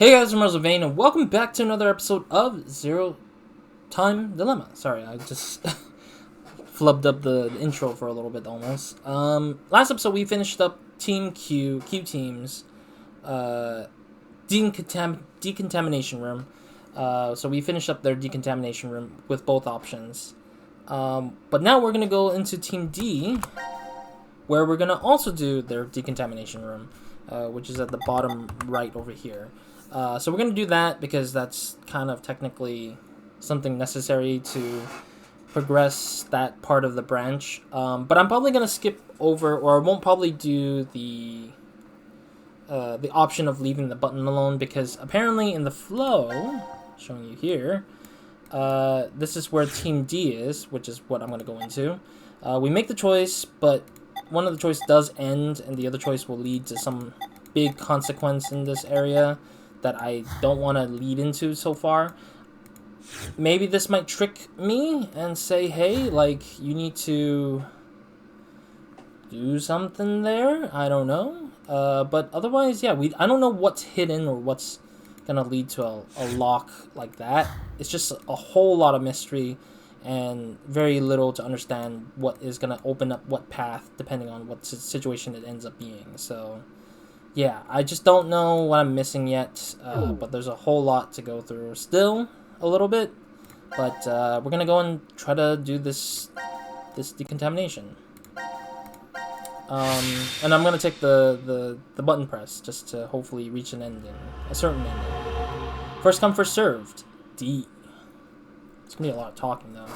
Hey guys, I'm RozaldVane, and welcome back to another episode of Zero Time Dilemma. Sorry, I just flubbed up the intro for a little bit almost. Last episode we finished up Team Q Team's decontamination room. So we finished up their decontamination room with both options. But now we're gonna go into Team D, where we're gonna also do their decontamination room, which is at the bottom right over here. So we're going to do that because that's kind of technically something necessary to progress that part of the branch. But I'm probably going to skip over, or I won't probably do the option of leaving the button alone, because apparently in the flow, showing you here, this is where Team D is, which is what I'm going to go into. We make the choice, but one of the choices does end, and the other choice will lead to some big consequence in this area that I don't want to lead into so far. Maybe this might trick me and say, hey, like, you need to do something there. I don't know. But otherwise, yeah, I don't know what's hidden or what's gonna lead to a lock like that. It's just a whole lot of mystery and very little to understand what is gonna open up what path depending on what situation it ends up being. So yeah, I just don't know what I'm missing yet, but there's a whole lot to go through still, a little bit, but we're gonna go and try to do this decontamination. And I'm gonna take the button press just to hopefully reach an ending, a certain ending. First come, first served. D. It's gonna be a lot of talking though.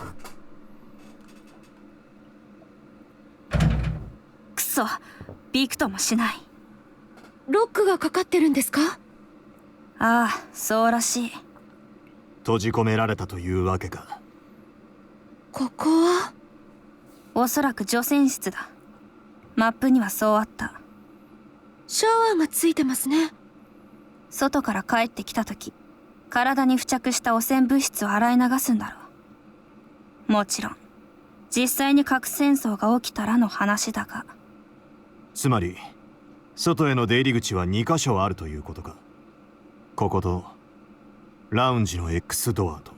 くそ、びくともしない。ロックがかかってるんですか？ああ、そうらしい。閉じ込められたというわけか。ここはおそらく除染室だ。マップにはそうあった。シャワーがついてますね。外から帰ってきたとき、体に付着した汚染物質を洗い流すんだろう。もちろん、実際に核戦争が起きたらの話だが。つまり外への出入り口は2カ所あるということか。こことラウンジの X ドアと。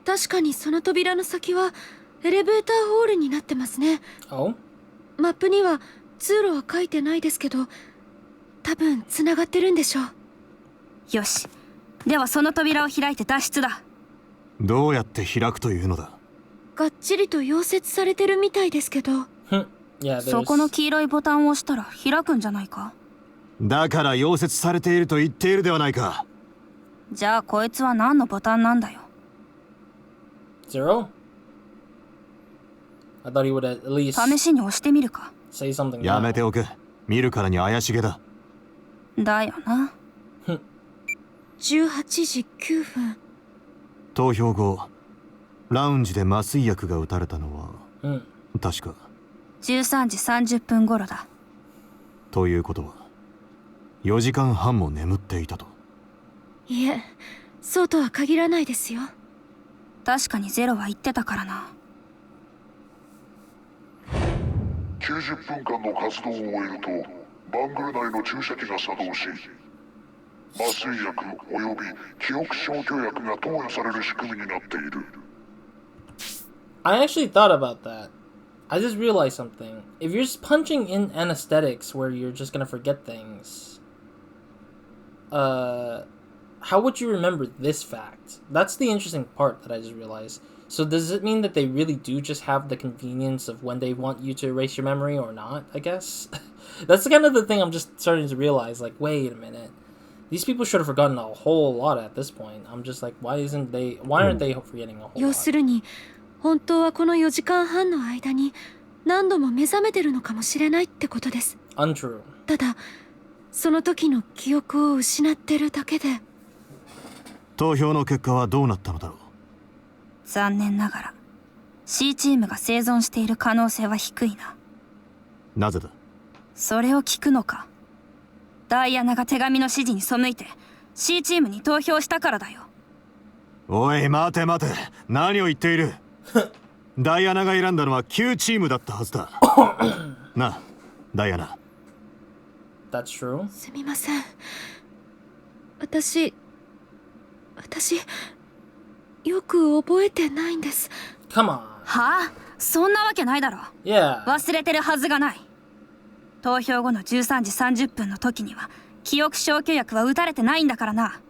確かにその扉の先はエレベーターホールになってますね。マップには通路は書いてないですけど、多分つながってるんでしょう。よし、ではその扉を開いて脱出だ。どうやって開くというのだ。がっちりと溶接されてるみたいですけど。そこの黄色いボタンを押したら開くんじゃないか。だから溶接されていると言っているではないか。じゃあこいつは何のボタンなんだよ。Zero? I thought he would at least 試しに押してみるか。say something. やめておけ。見るからに怪しげだ。だよな。18時9分。投票後、ラウンジで麻酔薬が打たれたのは、確か13時30分頃だ。ということは4時間半も眠っていたと。いえ、そうとは限らないですよ。確かにゼロは言ってたからな。90分間の活動を終えるとバングル内の注射器が作動し、麻酔薬および記憶消去薬が投与される仕組みになっている。 I actually thought about that. I just realized something. If you're just punching in anesthetics where you're just gonna forget things, how would you remember this fact? That's the interesting part that I just realized. So does it mean that they really do just have the convenience of when they want you to erase your memory or not, I guess? That's kind of the thing I'm just starting to realize, like, wait a minute. These people should have forgotten a whole lot at this point. I'm just like, why aren't they forgetting a whole 要 lot? するに、本当はこの4時間半の間に何度も目覚めてるのかもしれないってことです。Untrue. ただ、その時の記憶を失ってるだけで。投票の結果はどうなったのだろう。残念ながら C チームが生存している可能性は低いな。なぜだ。それを聞くのか。ダイアナが手紙の指示に背いて C チームに投票したからだよ。おい待て待て、何を言っている。ダイアナが選んだのは Q チームだったはずだ。なあ、ダイアナ。That's true. すみません。私よく覚えてないんです。 Come on. はあ、そんなわけないだろ。 Yeah. 忘れてるはずがない。投票後の13時30分の時には記憶消去薬は打たれてないんだからな。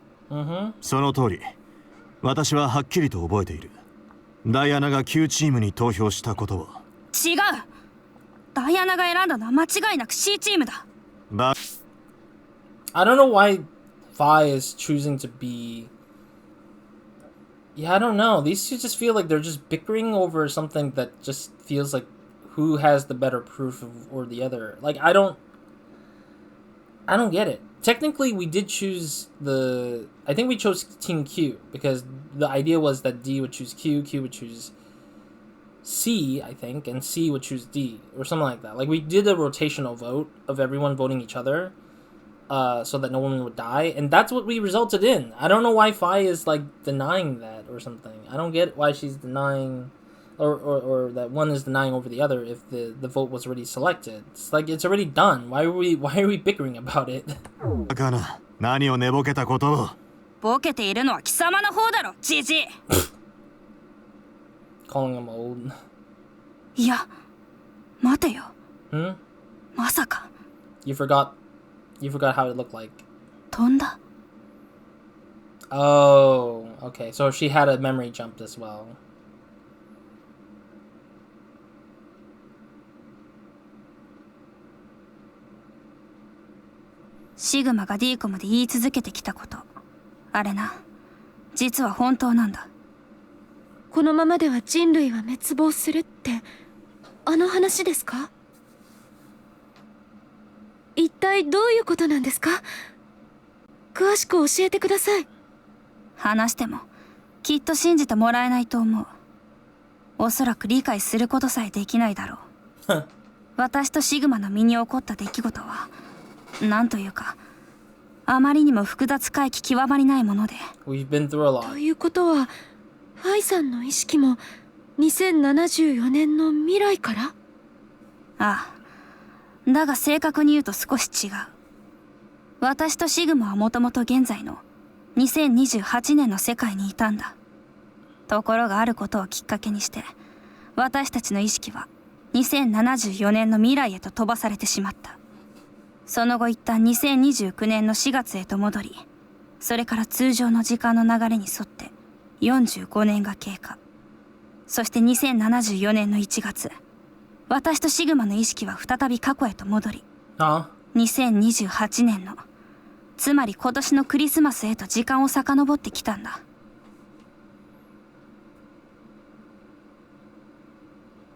その通り。私ははっきりと覚えている。ダイアナが9チームに投票したことは。違う。ダイアナが選んだのは間違いなく C チームだ。I don't know why Vi is choosing to be. Yeah, I don't know. These two just feel like they're just bickering over something that just feels like who has the better proof of, or the other. Like I don't get it. Technically, we did choose the. I think we chose Team Q because the idea was that D would choose Q, Q would choose C, I think, and C would choose D or something like that. Like we did a rotational vote of everyone voting each other, so that no one would die, and that's what we resulted in. I don't know why Fi is like denying that or something. I don't get why she's denying, or that one is denying over the other if the vote was already selected. It's like it's already done. Why are we bickering about it? だから何を寝ぼけたことを。ボケているのは貴様の方だろ、ジジイ。Calling him old. いや、待てよ。Hmm? まさか。You forgot how it looked like. 飛んだ。Oh, okay. So she had a memory jump as well. シグマがディーコムで言い続けてきたこと、あれな、実は本当なんだ。このままでは人類は滅亡するってあの話ですか？一体どういうことなんですか？詳しく教えてください。話してもきっと信じてもらえないと思う。おそらく理解することさえできないだろう。私とシグマの身に起こった出来事はなんというか、あまりにも複雑回帰極まりないもので。We've been through a lot. ということはファイさんの意識も2074年の未来から？ああ、だが正確に言うと少し違う。私とシグマはもともと現在の2028年の世界にいたんだ。ところがあることをきっかけにして、私たちの意識は2074年の未来へと飛ばされてしまった。その後一旦2029年の4月へと戻り、それから通常の時間の流れに沿って45年が経過。そして2074年の1月、私とシグマの意識は再び過去へと戻り、2028年の、つまり今年のクリスマスへと時間を遡ってきたんだ。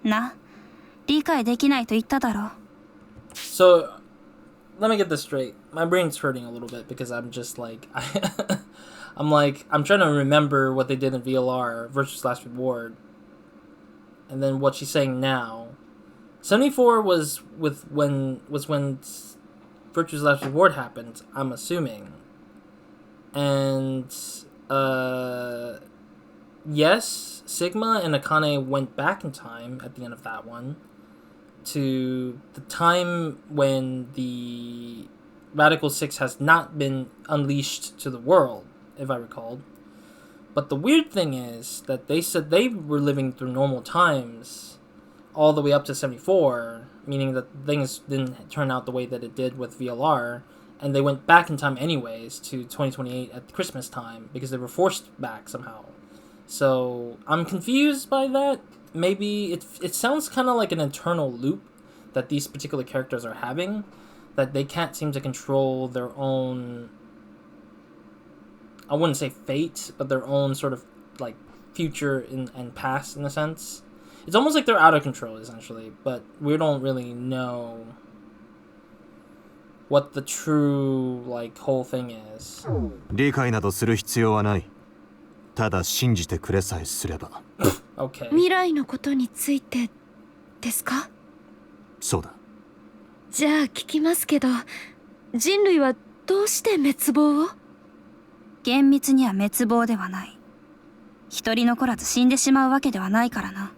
な、理解できないと言っただろう。So, let me get this straight. My brain's hurting a little bit because I'm just like, I'm trying to remember what they did in VLR, Virtue's Last Reward, and then what she's saying now. 74 was when Virtue's Last Reward happened, I'm assuming. And, yes, Sigma and Akane went back in time at the end of that one to the time when the Radical 6 has not been unleashed to the world, if I recalled. But the weird thing is that they said they were living through normal times all the way up to 74, meaning that things didn't turn out the way that it did with VLR, and they went back in time anyways to 2028 at Christmas time because they were forced back somehow. So I'm confused by that. Maybe it sounds kind of like an internal loop that these particular characters are having, that they can't seem to control their own, I wouldn't say fate, but their own sort of like future and past in a sense. It's almost like they're out of control essentially, but we don't really know what the true like whole thing is. 理解などする必要はない。ただ信じてくれさえすれば。Okay. 未来のことについてですか？そうだ。じゃあ聞きますけど、人類はどうして滅亡を？厳密には滅亡ではない。一人残らず死んでしまうわけではないからな。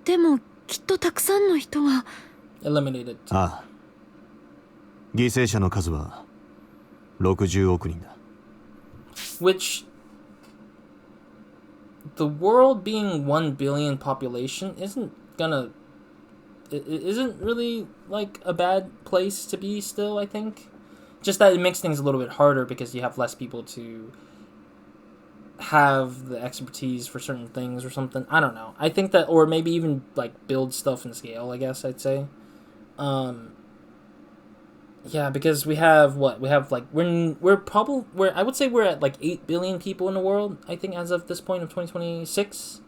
でもきっとたくさんの人が。Eliminated. ああ。犠牲者の数は60億人だ。Which, the world being 1 billion population isn't really like a bad place to be still, I think. Just that it makes things a little bit harder because you have less people to have the expertise for certain things or something. I don't know. I think that, or maybe even like build stuff in scale, I guess I'd say. Yeah, because we have like I would say we're at like 8 billion people in the world, I think, as of this point of 2026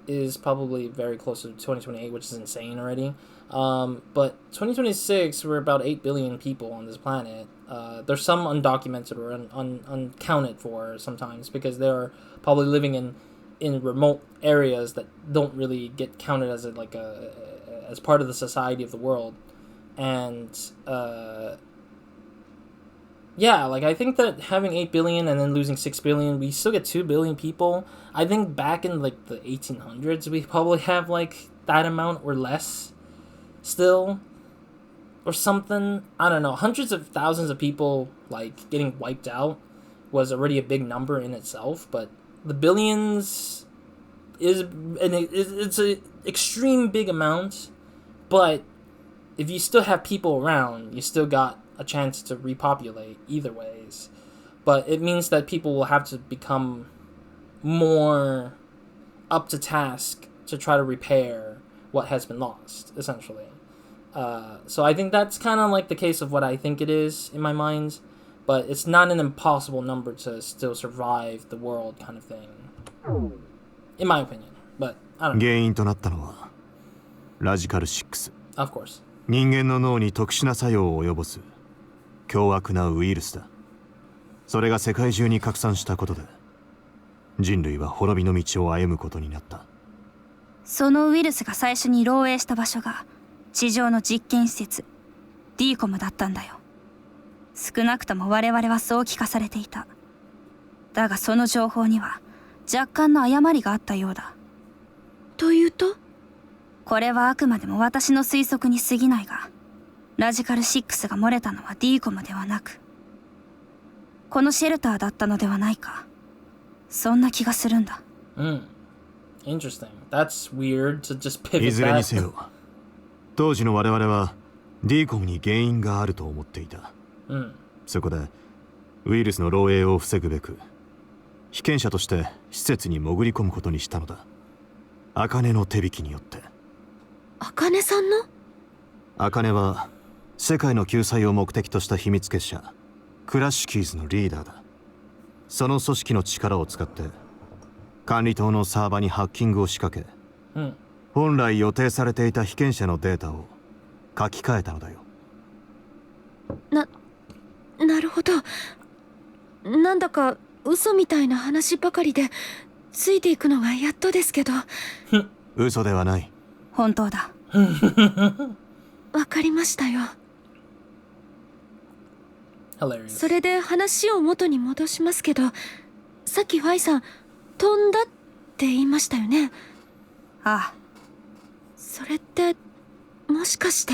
is probably very close to 2028, which is insane already. But 2026, we're about 8 billion people on this planet. There's some undocumented or uncounted for sometimes because they're probably living in remote areas that don't really get counted as as part of the society of the world. And yeah, like I think that having 8 billion and then losing 6 billion, we still get 2 billion people. I think back in like the 1800s, we probably have like that amount or less still, or something. I don't know. Hundreds of thousands of people like getting wiped out was already a big number in itself, but the billions it's an extreme big amount. But if you still have people around, you still got a chance to repopulate either ways. But it means that people will have to become more up to task to try to repair what has been lost, essentially. So I think that's kind of like the case of what I think it is in my mind, but it's not an impossible number to still survive the world kind of thing, in my opinion. But I don't know. 原因となったのはラジカル6。Of course. 人間の脳に特殊な作用を及ぼす凶悪なウイルスだ。それが世界中に拡散したことで人類は滅びの道を歩むことになった。そのウイルスが最初に漏洩した場所が地上の実験施設ディーコムだったんだよ。少なくとも我々はそう聞かされていた。だがその情報には若干の誤りがあったようだ。というと？これはあくまでも私の推測に過ぎないが、ラジカル6が漏れたのはディーコムではなくこのシェルターだったのではないか。そんな気がするんだ。Interesting. That's weird to just pivot that. いずれにせよ、当時の我々はディーコムに原因があると思っていた。そこでウイルスの漏洩を防ぐべく被験者として施設に潜り込むことにしたのだ。茜の手引きによって。茜さんの？茜は世界の救済を目的とした秘密結社クラッシュキーズのリーダーだ。その組織の力を使って管理棟のサーバにハッキングを仕掛け、本来予定されていた被験者のデータを書き換えたのだよ。なるほど。なんだか嘘みたいな話ばかりでついていくのがやっとですけど。嘘ではない。本当だ。わかりましたよ。それで話を元に戻しますけど、さっきファイさん飛んだって言いましたよね。ああ。それってもしかして。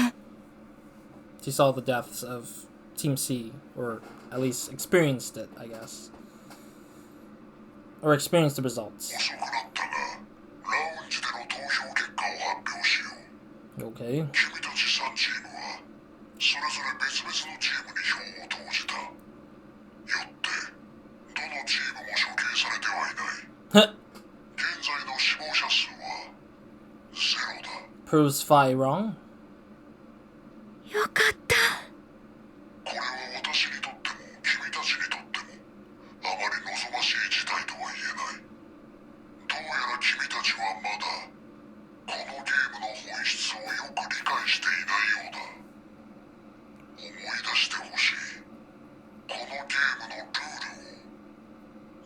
She saw the deaths of Team C, or at least experienced it, I guess. Or experienced the results. Okay. 君たち3チームはそれぞれ別々のチームに票を投じた。よってどのチームも処刑されてはいない。現在の死亡者数は0だ。Proves Phi wrong. よかった。これは私にとっても君たちにとってもあまり望ましい事態とは言えない。どうやら君たちはまだこのゲームの本質をよく理解していないようだ。思い出してほしい。このゲームのルールを。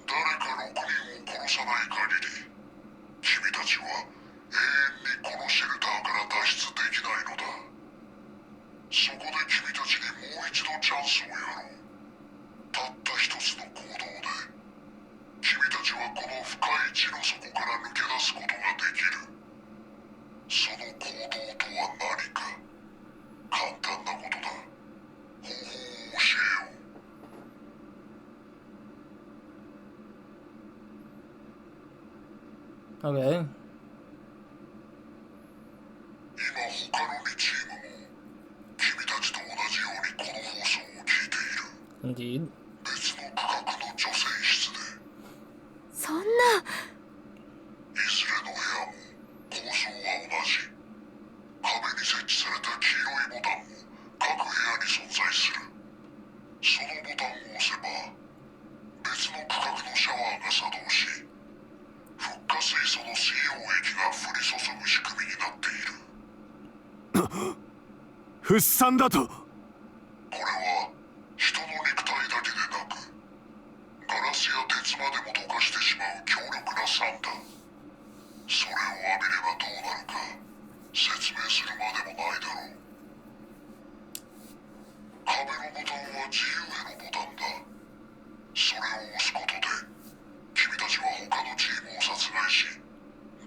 誰か6人を殺さない限り君たちは永遠にこのシェルターから脱出できないのだ。そこで君たちにもう一度チャンスをやろう。たった一つの行動で君たちはこの深い地の底から抜け出すことができる。その行動とは何か。簡単なことだ。方法を教えよう。Okay. Indeed. 別の区画の女性室でそんな。いずれの部屋も構造は同じ。壁に設置された黄色いボタンも各部屋に存在する。そのボタンを押せば別の区画のシャワーが作動し、フッ化水素の水溶液が降り注ぐ仕組みになっている。フッサンだと。これは人の肉体だけでなくガラスや鉄までも溶かしてしまう強力な酸だ。それを浴びればどうなるか説明するまでもないだろう。壁のボタンは自由へのボタンだ。それを押すことで君たちは他のチームを殺害し、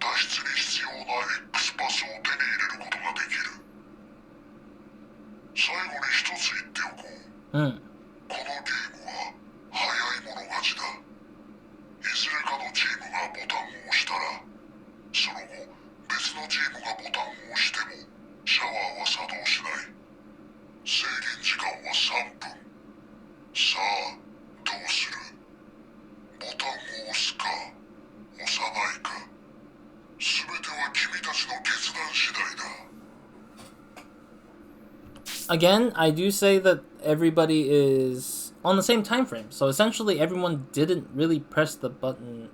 脱出に必要な X パスを手に入れることができる。最後に一つ言っておこう。うん。このゲームは早い者勝ちだ。いずれかのチームがボタンを押したら、その後別のチームがボタンを押してもシャワーは作動しない。制限時間は3分。さあどうする？ボタンを押すか押さないか、全ては君たちの決断次第だ。Again, I do say that everybody is on the same time frame. So essentially everyone didn't really press the button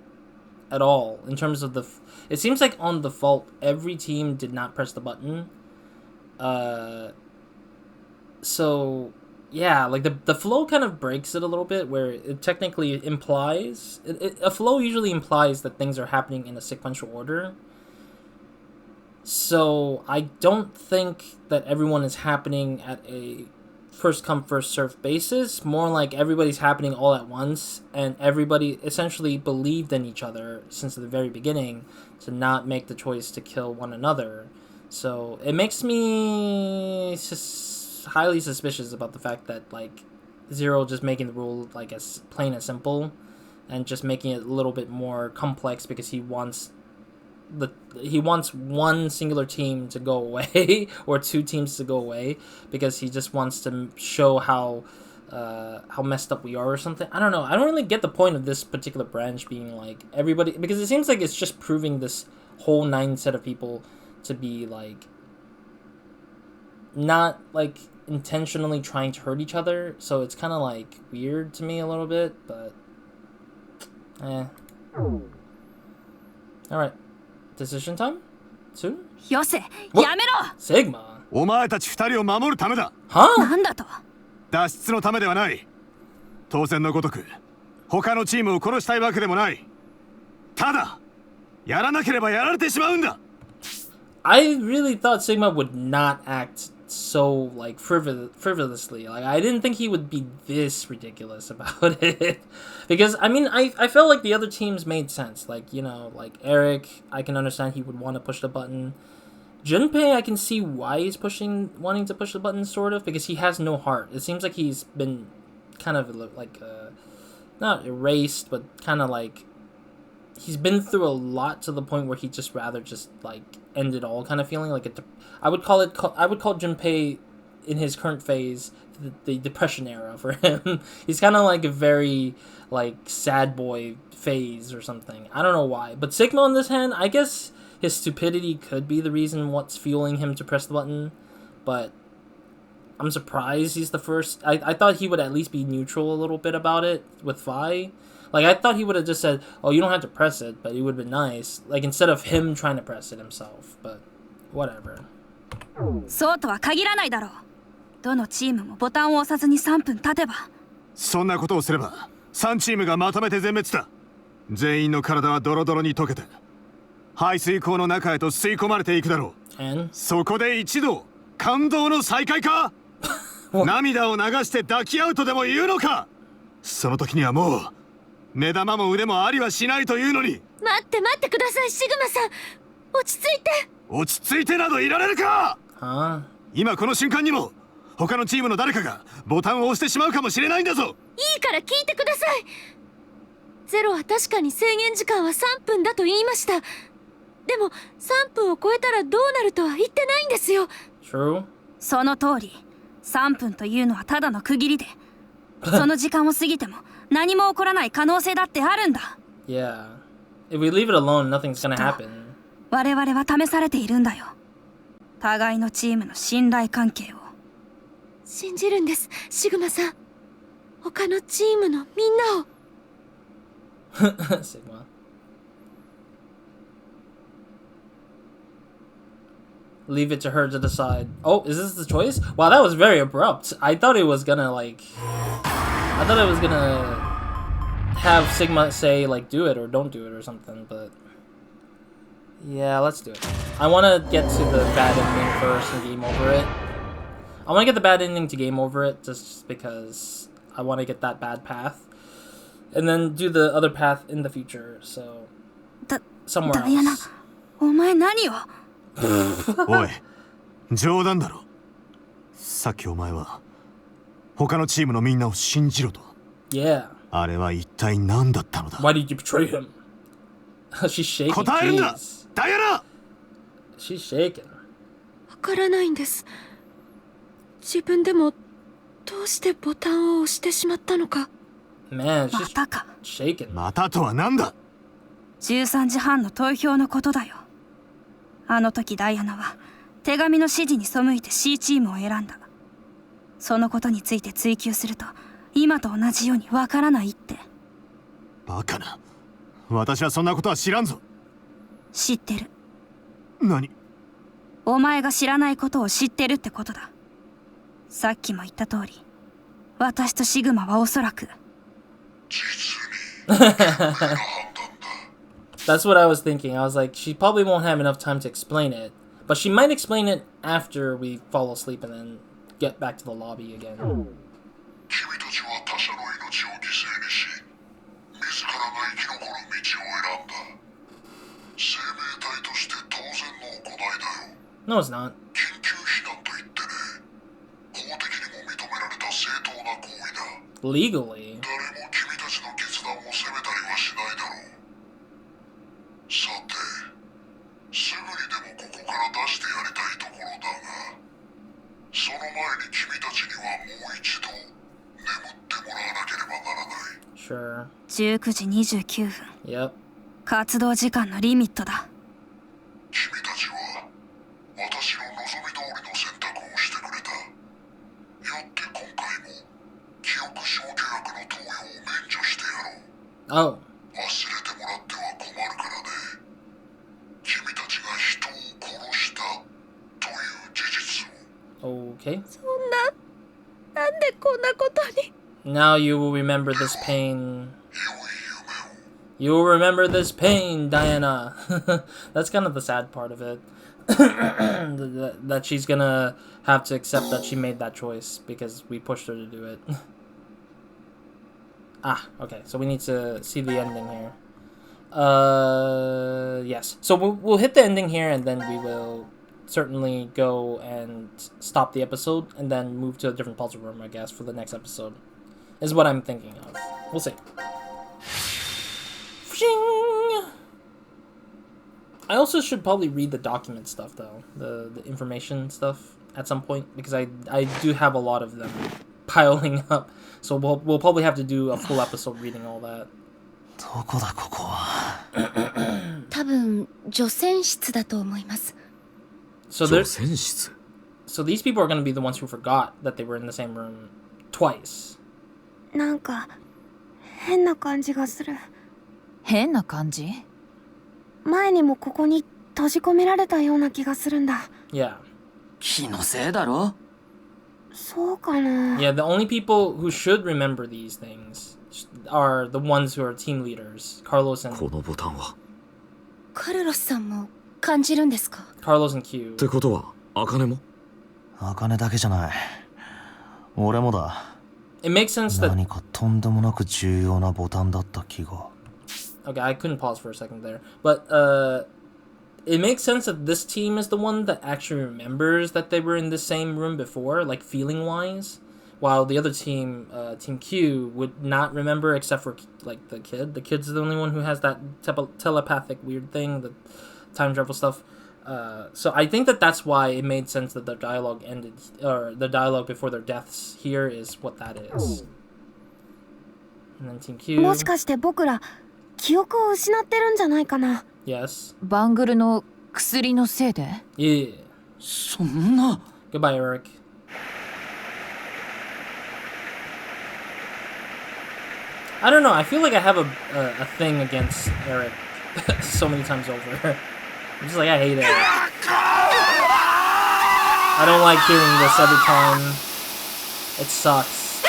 at all in terms of the... It seems like on default, every team did not press the button. So, yeah, like the flow kind of breaks it a little bit where it technically implies... a flow usually implies that things are happening in a sequential order. So I don't think that everyone is happening at a first come first serve basis. More like everybody's happening all at once, and everybody essentially believed in each other since the very beginning to not make the choice to kill one another. So it makes me highly suspicious about the fact that like Zero just making the rule like as plain as simple, and just making it a little bit more complex because he wants one singular team to go away or two teams to go away because he just wants to show how messed up we are or something. I don't know. I don't really get the point of this particular branch being like everybody, because it seems like it's just proving this whole 9 set of people to be like not like intentionally trying to hurt each other. So it's kind of like weird to me a little bit, but Alright. Decision time? Soon? よせ、やめろ。シグマ。お前たち2人を守るためだ。はあ？なんだと？脱出のためではない。当然のごとく他のチームを殺したいわけでもない。ただやらなければやられてしまうんだ。I really thought Sigma would not act so like frivolously. Like I didn't think he would be this ridiculous about it. Because I mean I felt like the other teams made sense. Like, you know, like Eric, I can understand he would want to push the button. Junpei, I can see why he's wanting to push the button sort of, because he has no heart. It seems like he's been kind of like not erased, but kind of like he's been through a lot to the point where he just rather just like end it all kind of feeling like I would call Junpei in his current phase the depression era for him. He's kind of like a very like sad boy phase or something. I don't know why, but Sigma on this hand, I guess his stupidity could be the reason what's fueling him to press the button, but I'm surprised he's the first. I thought he would at least be neutral a little bit about it with Vi. Like, I thought he would have just said, oh, you don't have to press it, but it would have been nice. Like, instead of him trying to press it himself. But, whatever. そうとは限らないだろう。どのチームもボタンを押さずに3分経てば。そんなことをすれば、3チームがまとめて全滅だ。全員の体はドロドロに溶けて、排水口の中へと吸い込まれていくだろう。そこで一度、感動の再会か涙を流して抱き合うとでも言うのか。その時にはもう、目玉も腕もありはしないというのに。待ってください、シグマさん。落ち着いて。落ち着いてなどいられるか。今この瞬間にも他のチームの誰かがボタンを押してしまうかもしれないんだぞ。いいから聞いてください。ゼロは確かに制限時間は3分だと言いました。でも3分を超えたらどうなるとは言ってないんですよ。 True. その通り。3分というのはただの区切りで、その時間を過ぎても何も起こらない可能性だってあるんだ。Yeah. If we leave it alone, nothing's gonna happen. 我々は試されているんだよ。互いのチームの信頼関係を。信じるんです、シグマさん。他のチームのみんなを。Sigma. Leave it to her to decide. Oh, is this the choice? Wow, that was very abrupt. I thought it was gonna have Sigma say like do it or don't do it or something, but yeah, let's do it. I want to get to the bad ending first and game over it. I want to get the bad ending to game over it just because I want to get that bad path and then do the other path in the future. So somewhere else. ダイアナ、お前何を？おい、冗談だろ。さっきお前は他のチームのみんなを信じろと。Yeah. あれは一体何だったのだ。 Why did you betray him? She's shaking. 答えるんだ、ダイアナ。 She's shaking. わからないんです。自分でもどうしてボタンを押してしまったのか。 Man, ま she's たか。 shaking. またとは何だ。13時半の投票のことだよ。あの時ダイアナは手紙の指示に背いて C チームを選んだ。そのことについて追求すると今と同じようにわからないって。バカな。私はそんなことは知らんぞ。知ってる。何？お前が知らないことを知ってるってことだ。さっきも言った通り、私とシグマはおそらく。That's what I was thinking. I was like, she probably won't have enough time to explain it, but she might explain it after we fall asleep and then get back to the lobby again. 君たちは他者の命を犠牲にし、自らが生き残る道を選んだ。生命体として当然の行いだよ。 No, it's not. 緊急避難と言ってね、法的にも認められた正当な行為だ。 Legally. 誰も君たちの決断を責めたりはしないだろう。さて、すぐにでもここから出してやりたいところだが、その前に君たちにはもう一度眠ってもらわなければならない。 Sure. 19時29分。 Yep. 活動時間のリミットだ。君たちは私の望み通りの選択をしてくれた。よって今回も記憶消去薬の投与を免除してやろう。Oh. 忘れてもらっては困るからね。君たちが人を殺したという事実を。 Okay. そんな、なんでこんなことに。 Now you will remember this pain. 良い夢を。 You will remember this pain, Diana. That's kind of the sad part of it. That she's gonna have to accept that she made that choice because we pushed her to do it. Ah, okay. So we need to see the ending here. Yes. So we'll hit the ending here, and then we will certainly go and stop the episode, and then move to a different puzzle room, I guess, for the next episode. Is what I'm thinking of. We'll see. I also should probably read the document stuff, though. The information stuff at some point, because I do have a lot of them piling up. So we'll probably have to do a full episode reading all that. どこだここは。多分除染室だと思います。 So 除染室。 So these people are going to be the ones who forgot that they were in the same room twice. なんか変な感じがする。変な感じ？前にもここに閉じ込められたような気がするんだ。Yeah. 気のせいだろ？そうかな。 Yeah, the only people who should remember these things are the ones who are team leaders. Carlos and このボタンは。カルロスさんも感じるんですか？ Carlos and Q. ってことは、茜も？茜だけじゃない。俺もだ。 It makes sense that 何かとんでもなく重要なボタンだった気が。 Okay, I couldn't pause for a second there. But it makes sense that this team is the one that actually remembers that they were in the same room before, like feeling wise, while the other team, Team Q, would not remember except for like the kid. The kid's the only one who has that telepathic weird thing, time travel stuff. So I think that that's why it made sense that the dialogue ended, or the dialogue before their deaths here is what that is. And then Team Q. もしかして僕ら記憶を失ってるんじゃないかな。 Yes. バングルの薬のせいで Yeah. そんな Goodbye, Eric. I don't know. I feel like I have a thing against Eric so many times over. I'm just like, I hate Eric. I don't like hearing this every time. It sucks.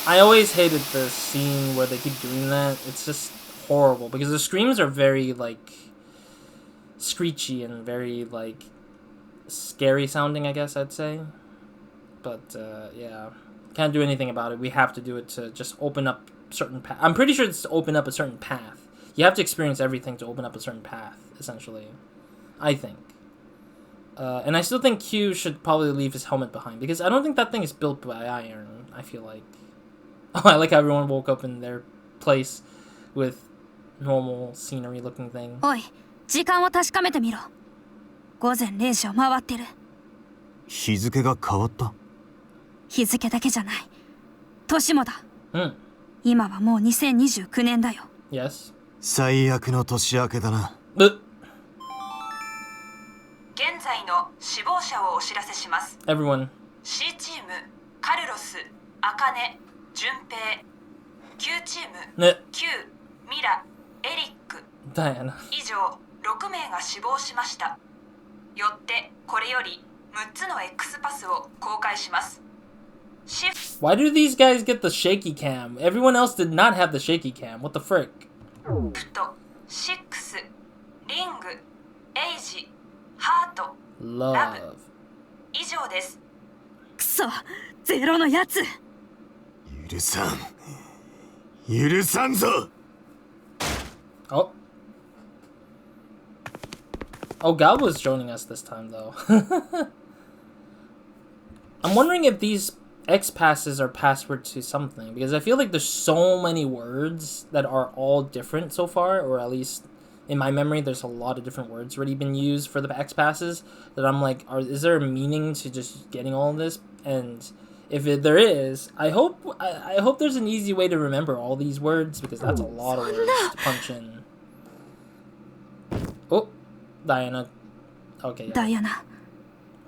I always hated the scene where they keep doing that. It's just horrible because the screams are very like screechy and very like scary sounding, I guess I'd say. But yeah, can't do anything about it. We have to do it to just open up certain path. I'm pretty sure it's to open up a certain path. You have to experience everything to open up a certain path, essentially, I think. And I still think Q should probably leave his helmet behind because I don't think that thing is built by iron. I feel like. Oh, I like how everyone woke up in their place with normal scenery looking thing. おい、時間を確かめてみろ。午前0時を回ってる。日付が変わった。日付だけじゃない。年もだ。うん。今はもう2029年だよ。Yes. 最悪の年明けだな。現在の死亡者をお知らせします。 Everyone. C チーム、カルロス、アカネ、順平。Q チーム、ね。Q、ミラ、エリック。ダイアナ。以上6名が死亡しました。よってこれより6つの X パスを公開します。Why do these guys get the shaky cam? Everyone else did not have the shaky cam. What the frick? プト、6、リング、エイジ、ハート、ラブ。以上です。くそ、ゼロのやつ。許さん。許さんぞ。Oh. Oh, Gal was joining us this time, though. I'm wondering if these X passes are password to something, because I feel like there's so many words that are all different so far, or at least in my memory, there's a lot of different words already been used for the X passes that I'm like, is there a meaning to just getting all of this? And if there is, I hope there's an easy way to remember all these words, because that's a lot of words to punch in. Oh, Diana. Okay. Yeah. ダイアナ、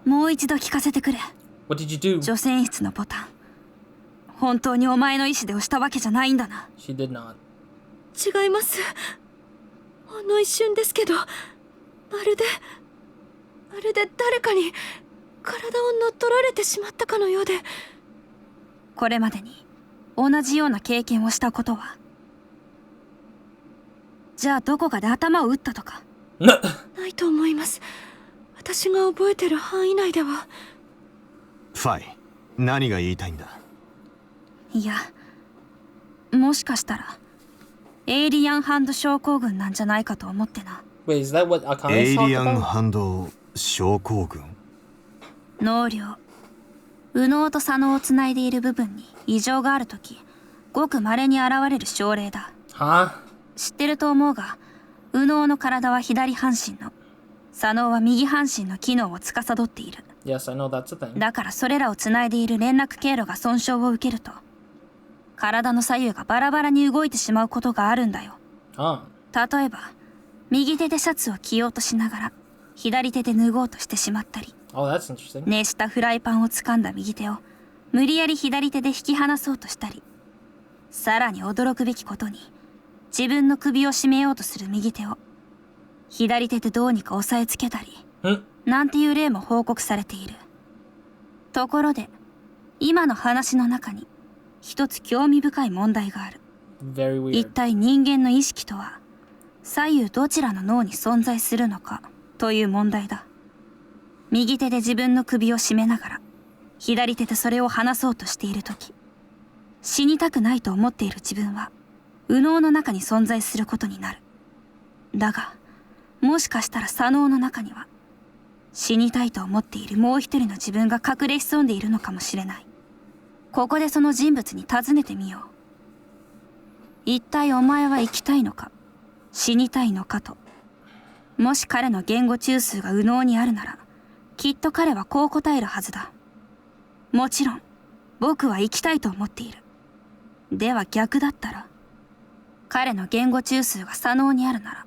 もう一度聞かせてくれ。What did you do? 除染室のボタン。本当にお前の意思で押したわけじゃないんだな。She did not. 違います。ほんの一瞬ですけど、まるで誰かに体を乗っ取られてしまったかのようで。これまでに同じような経験をしたことは。じゃあどこかで頭を打ったとか。ないと思います。私が覚えてる範囲内では。ファイ、何が言いたいんだ。いや、もしかしたらエイリアンハンド症候群なんじゃないかと思ってな。Wait, is that what Akane エイ talked リアン about? ハンド症候群。脳量、右脳と左脳をつないでいる部分に異常があるとき、ごく稀に現れる症例だ。Huh? 知ってると思うが、右脳の体は左半身の、左脳は右半身の機能を司っている。Yes, I know that's a thing. だからそれらをつないでいる連絡経路が損傷を受けると、体の左右がバラバラに動いてしまうことがあるんだよ。Ah. 例えば、右手でシャツを着ようとしながら、左手で脱ごうとしてしまったり、 Oh, that's interesting. 熱したフライパンを掴んだ右手を無理やり左手で引き離そうとしたり、さらに驚くべきことに、自分の首を絞めようとする右手を左手でどうにか押さえつけたり、なんていう例も報告されている。ところで、今の話の中に一つ興味深い問題がある。 Very weird. 一体人間の意識とは左右どちらの脳に存在するのかという問題だ。右手で自分の首を絞めながら左手でそれを離そうとしているとき、死にたくないと思っている自分は右脳の中に存在することになる。だがもしかしたら左脳の中には死にたいと思っているもう一人の自分が隠れ潜んでいるのかもしれない。ここでその人物に尋ねてみよう。一体お前は生きたいのか死にたいのかと。もし彼の言語中枢が右脳にあるなら、きっと彼はこう答えるはずだ。もちろん僕は生きたいと思っている。では逆だったら、彼の言語中枢が左脳にあるなら、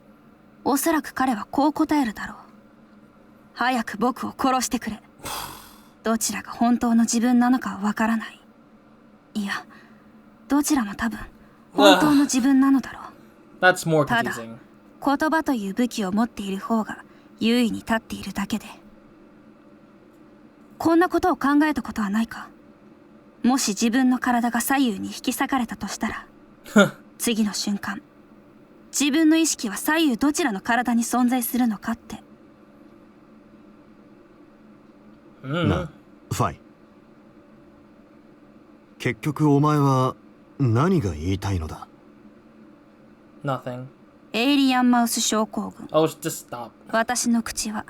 おそらく彼はこう答えるだろう。早く僕を殺してくれ。どちらが本当の自分なのかはわからない。いや、どちらも多分本当の自分なのだろう。That's more ただ confusing. 言葉という武器を持っている方が優位に立っているだけで。こんなことを考えたことはないか。もし自分の体が左右に引き裂かれたとしたら次の瞬間、自分の意識は左右どちらの体に存在するのかって。な、ファイ。結局お前は何が言いたいのだ？ Nothing. エイリアンマウス症候群。 Oh, just stop. 私の口は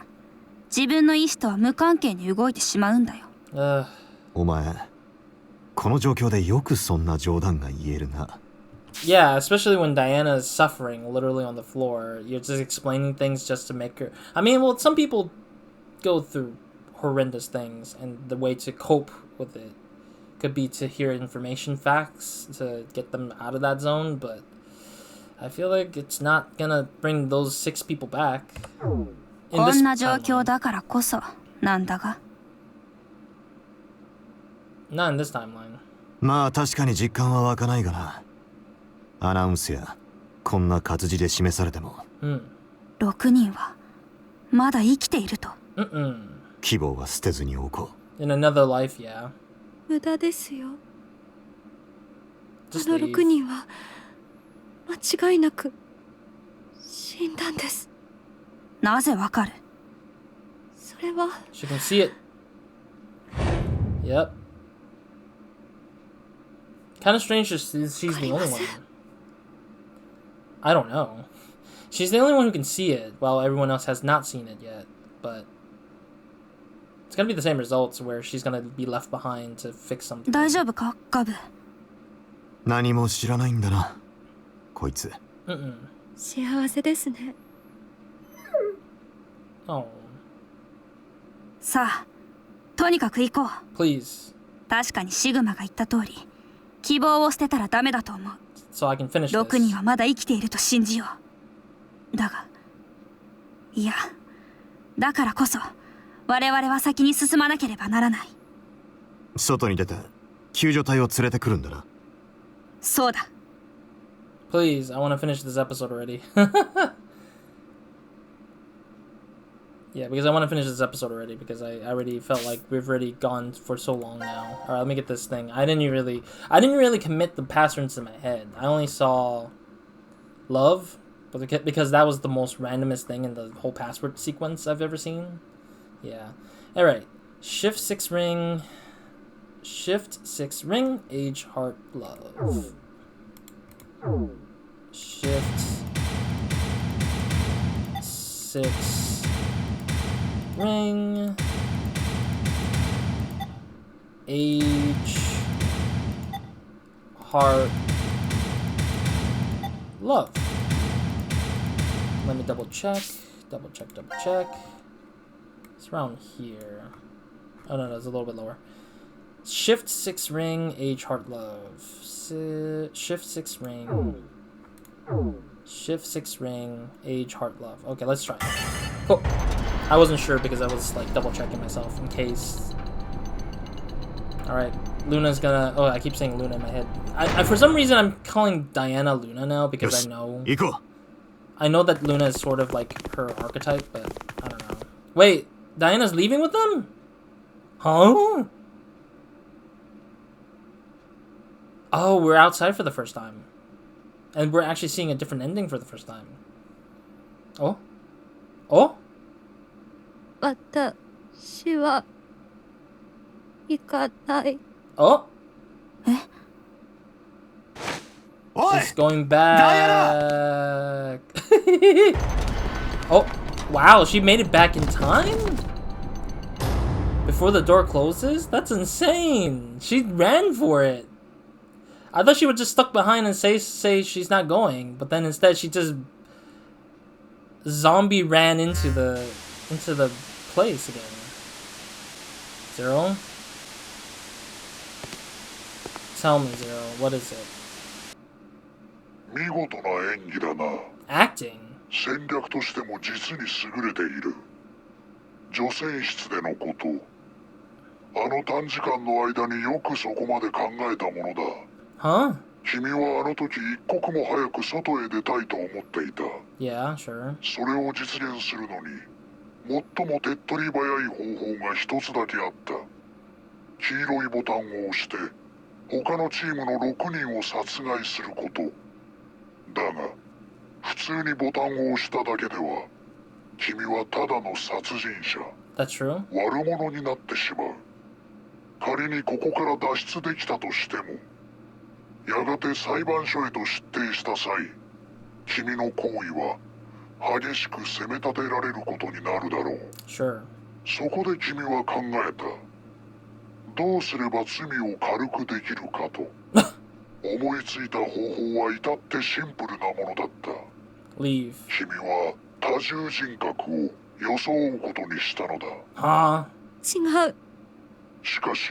自分の意志とは無関係に動いてしまうんだよ。お前、この状況でよくそんな冗談が言えるな。Yeah, especially when Diana is suffering literally on the floor. You're just explaining things just to make her... I mean, well, some people go through horrendous things, and the way to cope with it could be to hear information facts to get them out of that zone, but I feel like it's not gonna bring those 6 people back. こんな状況だからこそなんだが。Not in this timeline. まあ確かに実感は湧かないがな。アナウンスやこんな活字で示されても、6人はまだ生きていると。希望は捨てずにおこう。In another life, yeah. 無駄ですよ。あ Just の leave. 6人は間違いなく死んだんです。なぜわかる？それは She can see it. Yep. Kind of strange that she's the only one. I don't know. She's the only one who can see it, while everyone else has not seen it yet. But it's gonna be the same results, where she's gonna be left behind to fix something. 大丈夫か、ガブ？何も知らないんだな、こいつ。幸せですね。Oh. さあ、とにかく行こう。Please. 確かにシグマが言った通り、希望を捨てたらダメだと思う。So I can finish this. 6人はまだ生きていると信じよう。だが、いや、だからこそ我々は先に進まなければならない。外に出て救助隊を連れてくるんだな。そうだ。Please, I want to finish this episode already. Yeah, because I want to finish this episode already, because I already felt like we've already gone for so long now. Alright, let me get this thing. I didn't really commit the passwords in my head. I only saw love, but because that was the most randomest thing in the whole password sequence I've ever seen. Yeah. Alright. Shift 6 ring, age, heart, love. Shift 6 ring, age, heart, love. Let me double check. It's around here. Oh no, it's a little bit lower. Shift 6 ring, age, heart, love. Shift 6 ring. Shift 6 ring, age, heart, love. Okay, let's try. Cool. I wasn't sure because I was like double checking myself in case. Alright, Luna's gonna... Oh, I keep saying Luna in my head. I for some reason I'm calling Diana Luna now because I know that Luna is sort of like her archetype, but I don't know. Wait, Diana's leaving with them? Huh? Oh, we're outside for the first time. And we're actually seeing a different ending for the first time. Oh? Oh? 私は行かない。 Oh? え？ She's going back. Oh, wow, she made it back in time? Before the door closes? That's insane. She ran for it. I thought she would just stuck behind and say she's not going, but then instead she just zombie ran into the place again. Zero? Tell me, Zero, what is it? 見事な演技だな。 Acting? 戦略としても実に優れている。女性室でのこと、あの短時間の間によくそこまで考えたものだ。Huh? 君はあの時一刻も早く外へ出たいと思っていた。 Yeah, sure. それを実現するのに最も手っ取り早い方法が一つだけあった。黄色いボタンを押して他のチームの6人を殺害すること。だが普通にボタンを押しただけでは君はただの殺人者。 That's true. 悪者になってしまう。仮にここから脱出できたとしてもやがて裁判所へと出廷した際君の行為は激しく責め立てられることになるだろう。 Sure. そこで君は考えた。どうすれば罪を軽くできるかと。思いついた方法は至ってシンプルなものだった。 Leave. 君は多重人格を装うことにしたのだ。 Huh? 違う。しかし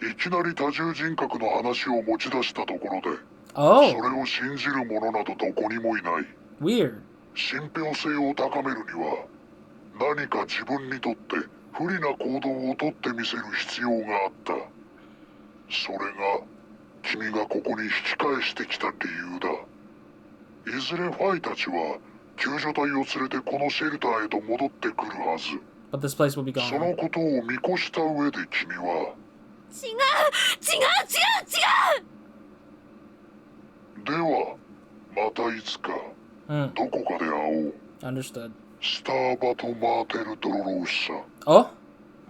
いきなり多重人格の話を持ち出したところで、そ Oh, れを信じる者などどこにもいない。 weird. 信憑性を高めるには何か自分にとって不利な行動をとってみせる必要があった。それが君がここに引き返してきた理由だ。いずれファイたちは救助隊を連れてこのシェルターへと戻ってくるはず。 But this place will be その gone. ことを見越した上で君は違う。ではまたいつか Hmm. どこかで会おう。 Understood. スターバト・マーテル・ドロローッサ Oh?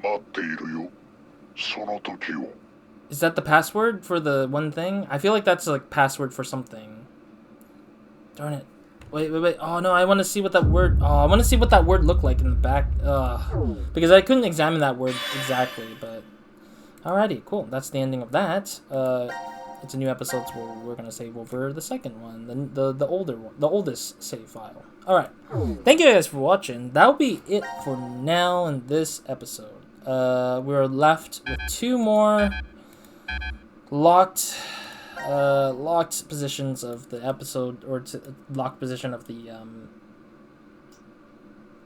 待っているよ。その時を。 Is that the password for the one thing? I feel like that's like password for something. Darn it. Wait. Oh no, I want to see what that word... Oh, I want to see what that word looked like in the back. Because I couldn't examine that word exactly, but... Alrighty, cool. That's the ending of that. It's a new episode, so we're gonna save over the second one, the older one, the oldest save file. Alright. Thank you guys for watching. That'll be it for now in this episode. We're left with two more locked positions of the episode, or locked position of the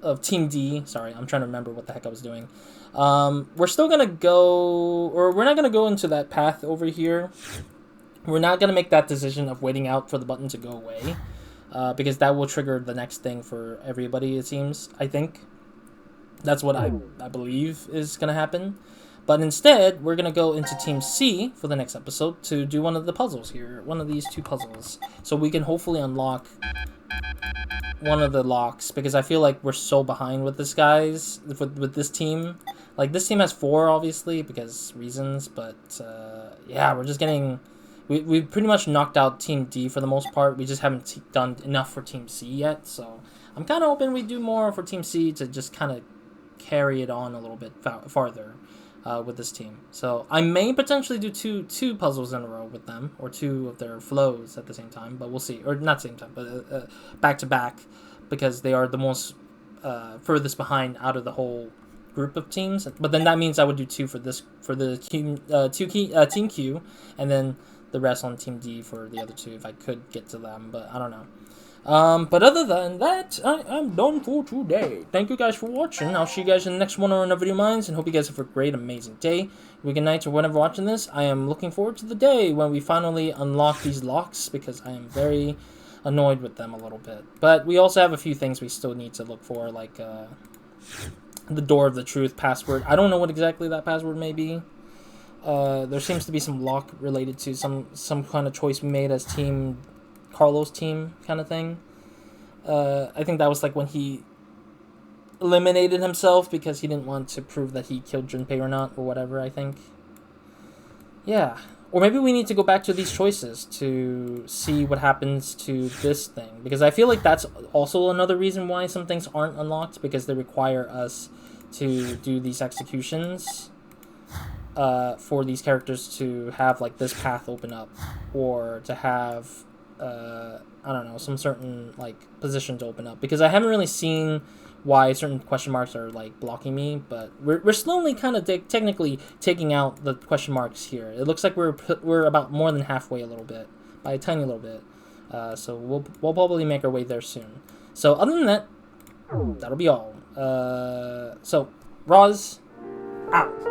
of Team D. Sorry, I'm trying to remember what the heck I was doing. We're still gonna go, or we're not gonna go into that path over here. We're not gonna make that decision of waiting out for the button to go away, because that will trigger the next thing for everybody. It seems. I think that's what I believe is gonna happen. But instead, we're gonna go into Team C for the next episode to do one of the puzzles here, one of these two puzzles, so we can hopefully unlock one of the locks, because I feel like we're so behind with this guys, with this team. Like, this team has 4, obviously, because reasons, but yeah, we're just getting... We pretty much knocked out Team D for the most part. We just haven't done enough for Team C yet, so I'm kind of hoping we do more for Team C to just kind of carry it on a little bit farther with this team. So I may potentially do two puzzles in a row with them, or 2 of their flows at the same time, but we'll see. Or not same time, but back to back, because they are the most furthest behind out of the whole group of teams. But then that means I would do 2 for the Team Q, and then the rest on Team D for the other 2 if I could get to them, but I don't know. But other than that, I'm done for today. Thank you guys for watching. I'll see you guys in the next one or another video of mine, and hope you guys have a great, amazing day, weekend, night, or whenever watching this. I am looking forward to the day when we finally unlock these locks, because I am very annoyed with them a little bit. But we also have a few things we still need to look for, like the Door of the Truth password. I don't know what exactly that password may be. There seems to be some lock related to some kind of choice we made as Carlos team kind of thing. I think that was like when he eliminated himself because he didn't want to prove that he killed Junpei or not, or whatever, I think. Yeah. Or maybe we need to go back to these choices to see what happens to this thing, because I feel like that's also another reason why some things aren't unlocked, because they require us to do these executions. for these characters to have like this path open up, or to have I don't know, some certain like position to open up, because I haven't really seen why certain question marks are like blocking me, but we're slowly kind of technically taking out the question marks here. It looks like we're about more than halfway, a little bit, by a tiny little bit. So we'll probably make our way there soon. So other than that, that'll be all. So Roz out.